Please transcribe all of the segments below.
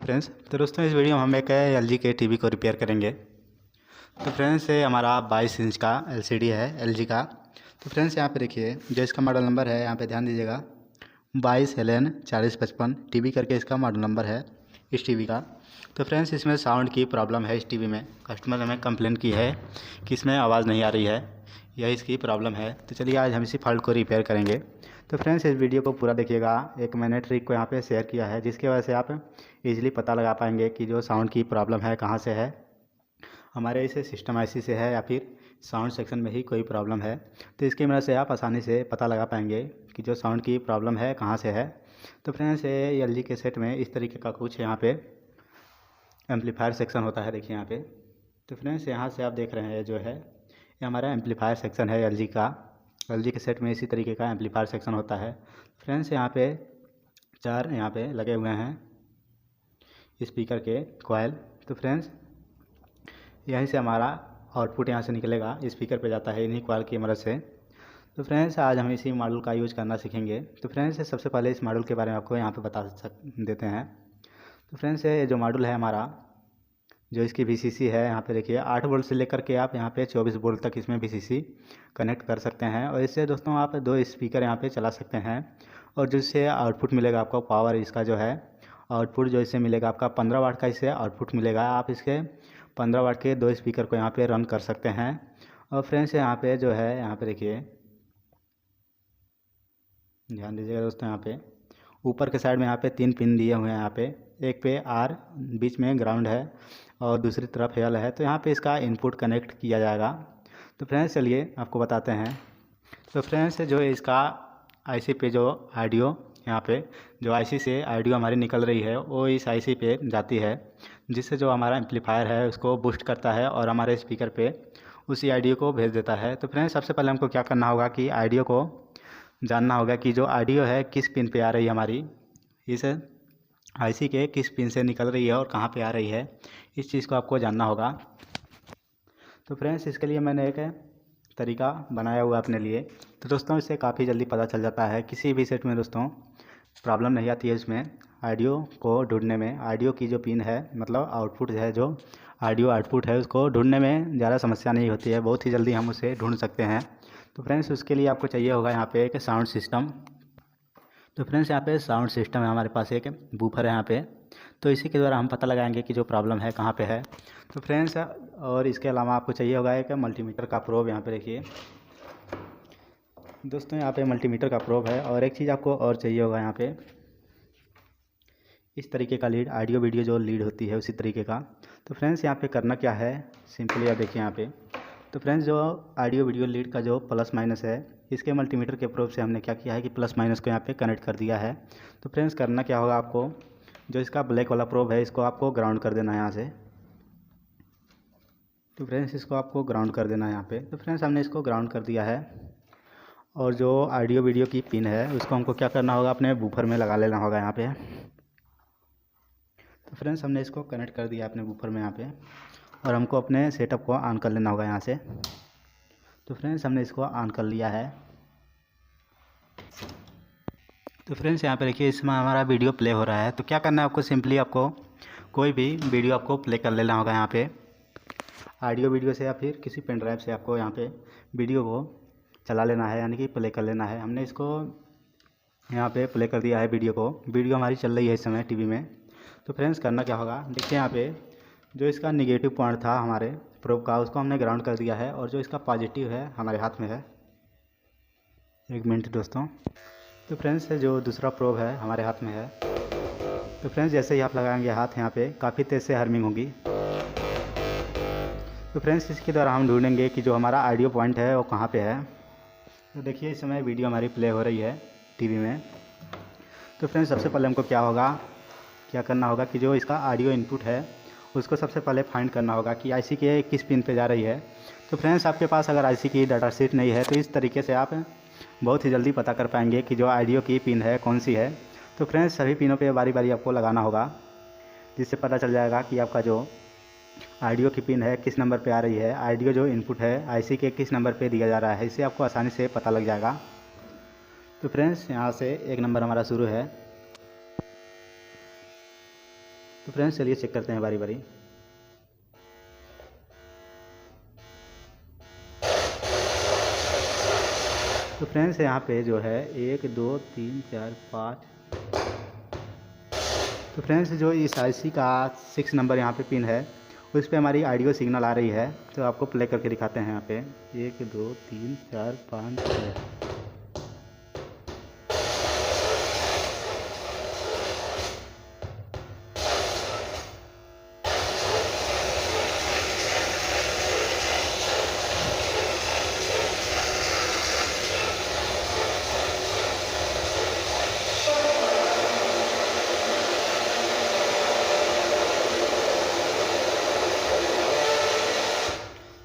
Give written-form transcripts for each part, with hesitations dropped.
तो दोस्तों इस वीडियो में हम एक एलजी के टीवी को रिपेयर करेंगे। तो फ्रेंड्स ये हमारा 22 इंच का एलसीडी है एलजी का। तो फ्रेंड्स यहाँ पे देखिए जो इसका मॉडल नंबर है, यहाँ पे ध्यान दीजिएगा 22LN4055 टीवी करके इसका मॉडल नंबर है इस टीवी का। तो फ्रेंड्स इसमें साउंड की प्रॉब्लम है इस टीवी में। कस्टमर हमें कंप्लेन की है कि इसमें आवाज़ नहीं आ रही है, यह इसकी प्रॉब्लम है। तो चलिए आज हम इसी फॉल्ट को रिपेयर करेंगे। तो फ्रेंड्स इस वीडियो को पूरा देखिएगा। एक मैंने ट्रिक को यहाँ पे शेयर किया है जिसकी वजह से आप इजीली पता लगा पाएंगे कि जो साउंड की प्रॉब्लम है कहाँ से है, हमारे इसे सिस्टम आईसी से है या फिर साउंड सेक्शन में ही कोई प्रॉब्लम है। तो इसकी मदद से आप आसानी से पता लगा पाएंगे कि जो साउंड की प्रॉब्लम है कहाँ से है। तो फ्रेंड्स ये एलजी के सेट में इस तरीके का कुछ यहाँ पे एम्पलीफायर सेक्शन होता है, देखिए यहाँ पे। तो फ्रेंड्स यहाँ से आप देख रहे हैं जो है ये हमारा एम्पलीफायर सेक्शन है एलजी का। एलजी के सेट में इसी तरीके का एम्पलीफायर सेक्शन होता है। फ्रेंड्स यहाँ पे 4 यहाँ पे लगे हुए हैं स्पीकर के कॉइल। तो फ्रेंड्स यहीं से हमारा आउटपुट यहाँ से निकलेगा, स्पीकर पे जाता है इन्हीं कॉइल की मदद से। तो फ्रेंड्स आज हम इसी मॉडल का यूज़ करना सीखेंगे। तो फ्रेंड्स सबसे पहले इस मॉडल के बारे में आपको यहाँ पे बता देते हैं। तो फ्रेंड्स ये जो मॉडल है हमारा, जो इसकी VCC है यहाँ पे देखिए 8 वोल्ट से लेकर के आप यहाँ पे 24 वोल्ट तक इसमें VCC कनेक्ट कर सकते हैं। और इससे दोस्तों आप 2 स्पीकर यहाँ पे चला सकते हैं और जिससे आउटपुट मिलेगा आपको पावर। इसका जो है आउटपुट जो इससे मिलेगा आपका 15 वाट का इससे आउटपुट मिलेगा। आप इसके 15 वाट के 2 स्पीकर को यहाँ पे रन कर सकते हैं। और फ्रेंड्स यहाँ पे जो है यहाँ पे देखिए ध्यान दीजिएगा दोस्तों, यहाँ पे ऊपर के साइड में यहाँ पे 3 पिन दिए हुए हैं। यहाँ पे एक पे R, बीच में ग्राउंड है और दूसरी तरफ L है। तो यहाँ पे इसका इनपुट कनेक्ट किया जाएगा। तो फ्रेंड्स चलिए आपको बताते हैं। तो फ्रेंड्स जो इसका आईसी पे जो ऑडियो यहाँ पे जो आईसी से ऑडियो हमारी निकल रही है वो इस आईसी पे जाती है, जिससे जो हमारा एम्पलीफायर है उसको बूस्ट करता है और हमारे स्पीकर पे उसी ऑडियो को भेज देता है। तो फ्रेंड्स सबसे पहले हमको क्या करना होगा कि ऑडियो को जानना होगा कि जो ऑडियो है किस पिन पे आ रही है, हमारी इस आईसी के किस पिन से निकल रही है और कहाँ पे आ रही है, इस चीज़ को आपको जानना होगा। तो फ्रेंड्स इसके लिए मैंने एक तरीका बनाया हुआ अपने लिए। तो दोस्तों इससे काफ़ी जल्दी पता चल जाता है किसी भी सेट में दोस्तों प्रॉब्लम नहीं आती है इसमें ऑडियो को ढूंढने में। ऑडियो की जो पिन है मतलब आउटपुट है, जो ऑडियो आउटपुट है उसको ढूंढने में ज़्यादा समस्या नहीं होती है, बहुत ही जल्दी हम उसे ढूंढ सकते हैं। तो फ्रेंड्स उसके लिए आपको चाहिए होगा यहाँ पे एक साउंड सिस्टम। तो फ्रेंड्स यहाँ पे साउंड सिस्टम है, हमारे पास एक बूफर है यहाँ पे। तो इसी के द्वारा हम पता लगाएंगे कि जो प्रॉब्लम है कहाँ पे है। तो फ्रेंड्स और इसके अलावा आपको चाहिए होगा एक मल्टीमीटर का प्रोब। यहाँ पे देखिए दोस्तों यहाँ पे मल्टीमीटर का प्रोब है। और एक चीज़ आपको और चाहिए होगा यहाँ पे इस तरीके का लीड, ऑडियो वीडियो जो लीड होती है उसी तरीके का। तो फ्रेंड्स यहाँ पे करना क्या है, सिंपली आप देखिए यहाँ पे। तो फ्रेंड्स जो ऑडियो वीडियो लीड का जो प्लस माइनस है, इसके मल्टीमीटर के प्रोब से हमने क्या किया है कि प्लस माइनस को यहाँ पे कनेक्ट कर दिया है। तो फ्रेंड्स करना क्या होगा आपको, जो इसका ब्लैक वाला प्रोब है इसको आपको ग्राउंड कर देना है यहाँ से। तो फ्रेंड्स इसको आपको ग्राउंड कर देना है यहाँ पे। तो फ्रेंड्स हमने इसको ग्राउंड कर दिया है। और जो ऑडियो वीडियो की पिन है उसको हमको क्या करना होगा, अपने बूफर में लगा लेना होगा यहाँ पे। तो फ्रेंड्स हमने इसको कनेक्ट कर दिया अपने बूफर में यहाँ पे और हमको अपने सेटअप को ऑन कर लेना होगा यहाँ से। तो फ्रेंड्स हमने इसको ऑन कर लिया है। तो फ्रेंड्स यहाँ पे देखिए इसमें हमारा वीडियो प्ले हो रहा है। तो क्या करना है आपको, सिंपली आपको कोई भी वीडियो आपको प्ले कर लेना होगा यहाँ पे ऑडियो वीडियो से या फिर किसी पेन ड्राइव से आपको यहाँ पे वीडियो को चला लेना है, यानी कि प्ले कर लेना है। हमने इसको यहाँ पे प्ले कर दिया है वीडियो को। वीडियो हमारी चल रही है इस समय टीवी में। तो फ्रेंड्स करना क्या होगा, देखिए यहाँ पे जो इसका निगेटिव पॉइंट था हमारे प्रोब का उसको हमने ग्राउंड कर दिया है और जो इसका पॉजिटिव है हमारे हाथ में है। एक मिनट दोस्तों। तो फ्रेंड्स जो दूसरा प्रोब है हमारे हाथ में है। तो फ्रेंड्स जैसे ही आप लगाएंगे हाथ यहाँ पे काफ़ी तेज़ से हर्मिंग होगी। तो फ्रेंड्स इसके द्वारा हम ढूंढेंगे कि जो हमारा ऑडियो पॉइंट है वो कहाँ पे है। तो देखिए इस समय वीडियो हमारी प्ले हो रही है टीवी में। तो फ्रेंड्स सबसे पहले हमको क्या करना होगा कि जो इसका ऑडियो इनपुट है उसको सबसे पहले फाइंड करना होगा कि आईसी के किस पिन पे जा रही है। तो फ्रेंड्स आपके पास अगर आईसी की डाटा शीट नहीं है तो इस तरीके से आप बहुत ही जल्दी पता कर पाएंगे कि जो ऑडियो की पिन है कौन सी है। तो फ्रेंड्स सभी पिनों पे बारी बारी आपको लगाना होगा, जिससे पता चल जाएगा कि आपका जो ऑडियो की पिन है किस नंबर पे आ रही है, ऑडियो जो इनपुट है आईसी के किस नंबर पे दिया जा रहा है। इससे आपको आसानी से पता लग जाएगा। तो फ्रेंड्स यहाँ से 1 नंबर हमारा शुरू है। तो फ्रेंड्स चलिए चेक करते हैं बारी बारी। तो फ्रेंड्स यहाँ पे जो है 1 2 3 4 5। तो फ्रेंड्स जो इस आईसी का 6 नंबर यहाँ पे पिन है उस पर हमारी ऑडियो सिग्नल आ रही है। तो आपको प्ले करके दिखाते हैं यहाँ पे 1 2 3 4 5 6।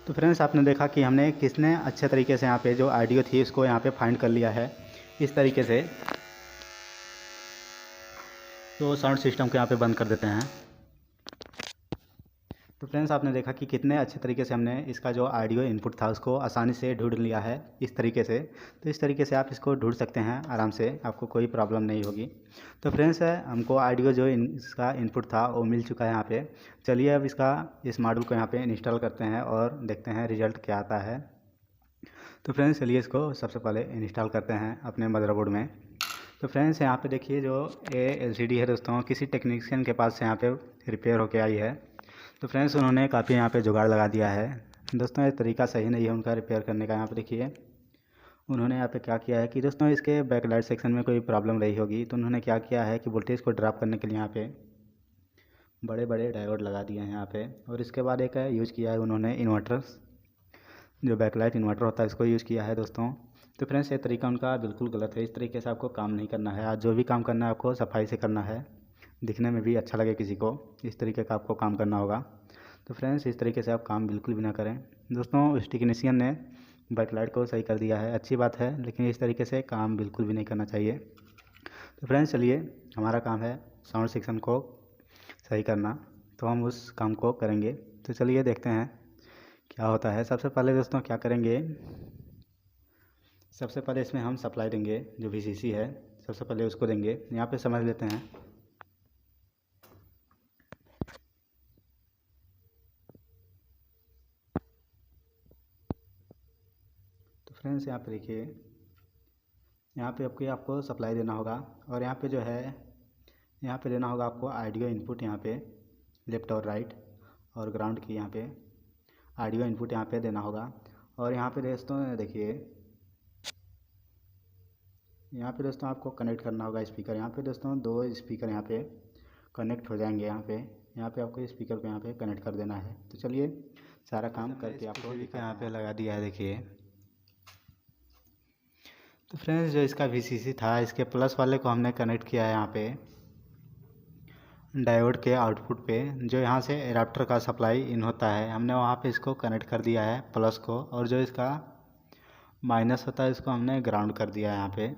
तो फ्रेंड्स आपने देखा कि हमने किसने अच्छे तरीके से यहाँ पे जो ऑडियो थी उसको यहाँ पे फाइंड कर लिया है इस तरीके से। तो साउंड सिस्टम को यहाँ पे बंद कर देते हैं। तो फ्रेंड्स आपने देखा कि कितने अच्छे तरीके से हमने इसका जो ऑडियो इनपुट था उसको आसानी से ढूंढ लिया है इस तरीके से। तो इस तरीके से आप इसको ढूंढ सकते हैं आराम से, आपको कोई प्रॉब्लम नहीं होगी। तो फ्रेंड्स हमको ऑडियो जो इसका इनपुट था वो मिल चुका है यहाँ पे। चलिए अब इस मॉड्यूल को यहाँ पे इंस्टॉल करते हैं और देखते हैं रिजल्ट क्या आता है। तो फ्रेंड्स चलिए इसको सबसे पहले इंस्टॉल करते हैं अपने मदरबोर्ड में। तो फ्रेंड्स यहाँ पे देखिए जो ये LCD है दोस्तों किसी टेक्नीशियन के पास से यहाँ पे रिपेयर होके आई है। तो फ्रेंड्स उन्होंने काफ़ी यहाँ पे जुगाड़ लगा दिया है दोस्तों। ये तरीका सही नहीं है उनका रिपेयर करने का। यहाँ पे देखिए उन्होंने यहाँ पे क्या किया है कि दोस्तों इसके बैकलाइट सेक्शन में कोई प्रॉब्लम रही होगी। तो उन्होंने क्या किया है कि वोल्टेज को ड्रॉप करने के लिए यहाँ पे बड़े बड़े डायोड लगा दिए हैं यहाँ पे। और इसके बाद एक यूज़ किया है उन्होंने इन्वर्टर, जो बैकलाइट इन्वर्टर होता है इसको यूज़ किया है दोस्तों। तो फ्रेंड्स ये तरीका उनका बिल्कुल गलत है। इस तरीके से आपको काम नहीं करना है। आज जो भी काम करना है आपको सफाई से करना है, दिखने में भी अच्छा लगे किसी को, इस तरीके का आपको काम करना होगा। तो फ्रेंड्स इस तरीके से आप काम बिल्कुल भी ना करें दोस्तों। उस टेक्नीशियन ने बैकलाइट को सही कर दिया है, अच्छी बात है, लेकिन इस तरीके से काम बिल्कुल भी नहीं करना चाहिए। तो फ्रेंड्स चलिए हमारा काम है साउंड सेक्शन को सही करना, तो हम उस काम को करेंगे। तो चलिए देखते हैं क्या होता है। सबसे पहले दोस्तों क्या करेंगे, सबसे पहले इसमें हम सप्लाई देंगे, जो VCC है सबसे पहले उसको देंगे। यहाँ पे समझ लेते हैं। तो फ्रेंड्स यहाँ पे देखिए, यहाँ पे आपको सप्लाई देना होगा। और यहाँ पे जो है यहाँ पे देना होगा आपको ऑडियो इनपुट, यहाँ पे लेफ़्ट और राइट और ग्राउंड की यहाँ पे ऑडियो इनपुट यहाँ पे देना होगा। और यहाँ पे दोस्तों देखिए, यहाँ पे दोस्तों आपको कनेक्ट करना होगा स्पीकर। यहाँ पे दोस्तों 2 स्पीकर यहाँ पे कनेक्ट हो जाएंगे। यहाँ पे आपको स्पीकर को यहाँ पे कनेक्ट कर देना है। तो चलिए सारा काम करके आपको यहाँ पे लगा दिया है देखिए। तो फ्रेंड्स जो इसका VCC था इसके प्लस वाले को हमने कनेक्ट किया है यहाँ पे डायोड के आउटपुट पे, जो यहाँ से एडाप्टर का सप्लाई इन होता है, हमने वहाँ पे इसको कनेक्ट कर दिया है प्लस को। और जो इसका माइनस होता है इसको हमने ग्राउंड कर दिया है यहाँ पे।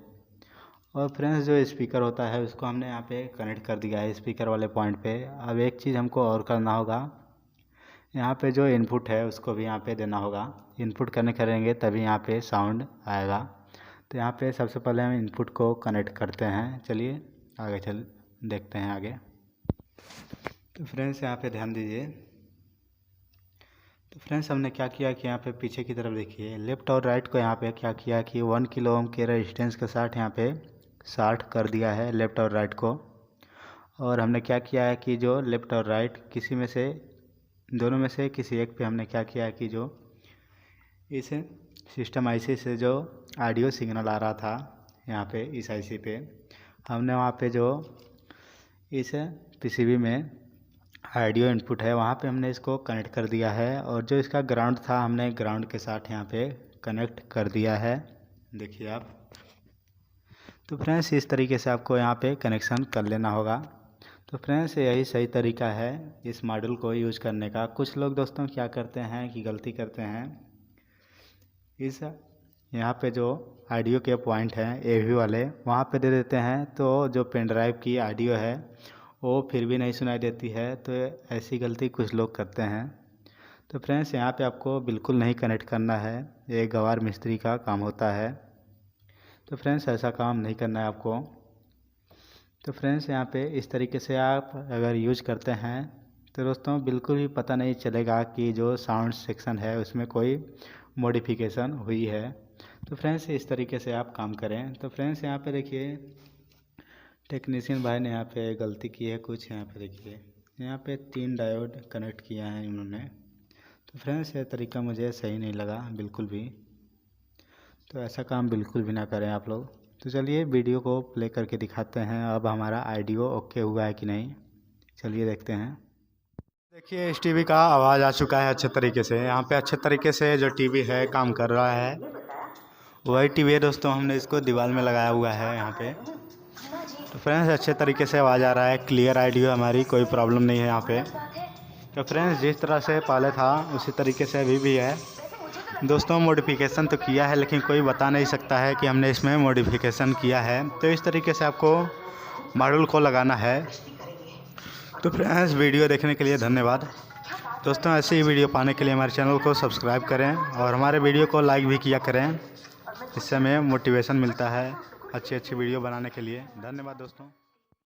और फ्रेंड्स जो स्पीकर होता है उसको हमने यहाँ पे कनेक्ट कर दिया है स्पीकर वाले पॉइंट पे। अब एक चीज़ हमको और करना होगा, यहाँ पे जो इनपुट है उसको भी यहाँ पे देना होगा। इनपुट करेंगे तभी यहाँ पे साउंड आएगा। तो यहाँ पे सबसे पहले हम इनपुट को कनेक्ट करते हैं। चलिए आगे देखते हैं आगे। तो फ्रेंड्स यहाँ पे ध्यान दीजिए। तो फ्रेंड्स हमने क्या किया कि यहाँ पे पीछे की तरफ देखिए, लेफ़्ट और राइट को यहाँ पे क्या किया कि 1 किलो ओम के रेजिस्टेंस के साथ यहाँ पे शार्ट कर दिया है लेफ़्ट और राइट को। और हमने क्या किया है कि जो लेफ़्ट और राइट किसी में से, दोनों में से किसी एक पे हमने क्या किया है कि जो इस सिस्टम IC से जो ऑडियो सिग्नल आ रहा था यहाँ पे इस IC पे, हमने वहाँ पे जो इस PCB में ऑडियो इनपुट है वहाँ पे हमने इसको कनेक्ट कर दिया है। और जो इसका ग्राउंड था हमने ग्राउंड के साथ यहाँ पे कनेक्ट कर दिया है, देखिए आप। तो फ्रेंड्स इस तरीके से आपको यहाँ पे कनेक्शन कर लेना होगा। तो फ्रेंड्स यही सही तरीका है इस मॉड्यूल को यूज़ करने का। कुछ लोग दोस्तों क्या करते हैं कि गलती करते हैं, इस यहाँ पे जो ऑडियो के पॉइंट हैं AV वाले वहाँ पे दे देते हैं, तो जो पेन ड्राइव की ऑडियो है वो फिर भी नहीं सुनाई देती है। तो ऐसी गलती कुछ लोग करते हैं। तो फ्रेंड्स यहाँ पे आपको बिल्कुल नहीं कनेक्ट करना है, ये गवार मिस्त्री का काम होता है। तो फ्रेंड्स ऐसा काम नहीं करना है आपको। तो फ्रेंड्स यहाँ पे इस तरीके से आप अगर यूज करते हैं तो दोस्तों बिल्कुल भी पता नहीं चलेगा कि जो साउंड सेक्शन है उसमें कोई मॉडिफिकेशन हुई है। तो फ्रेंड्स इस तरीके से आप काम करें। तो फ्रेंड्स यहाँ पे देखिए टेक्नीशियन भाई ने यहाँ पे गलती की है कुछ। यहाँ पे देखिए यहाँ पे 3 डायोड कनेक्ट किया है इन्होंने। तो फ्रेंड्स ये तरीका मुझे सही नहीं लगा बिल्कुल भी। तो ऐसा काम बिल्कुल भी ना करें आप लोग। तो चलिए वीडियो को प्ले करके दिखाते हैं अब हमारा ऑडियो ओके हुआ है कि नहीं। चलिए देखते हैं। देखिए इस टीवी का आवाज़ आ चुका है अच्छे तरीके से। यहाँ पे अच्छे तरीके से जो टीवी है काम कर रहा है। वही टीवी है दोस्तों, हमने इसको दीवार में लगाया हुआ है यहाँ पे। तो फ्रेंड्स अच्छे तरीके से आवाज़ आ रहा है, क्लियर ऑडियो हमारी, कोई प्रॉब्लम नहीं है यहाँ पे। तो फ्रेंड्स जिस तरह से पहले था उसी तरीके से अभी भी है दोस्तों। मॉडिफिकेशन तो किया है लेकिन कोई बता नहीं सकता है कि हमने इसमें मॉडिफिकेशन किया है। तो इस तरीके से आपको मॉड्यूल को लगाना है। तो फ्रेंड्स वीडियो देखने के लिए धन्यवाद दोस्तों। ऐसी ही वीडियो पाने के लिए हमारे चैनल को सब्सक्राइब करें और हमारे वीडियो को लाइक भी किया करें। इससे हमें मोटिवेशन मिलता है अच्छी वीडियो बनाने के लिए। धन्यवाद दोस्तों।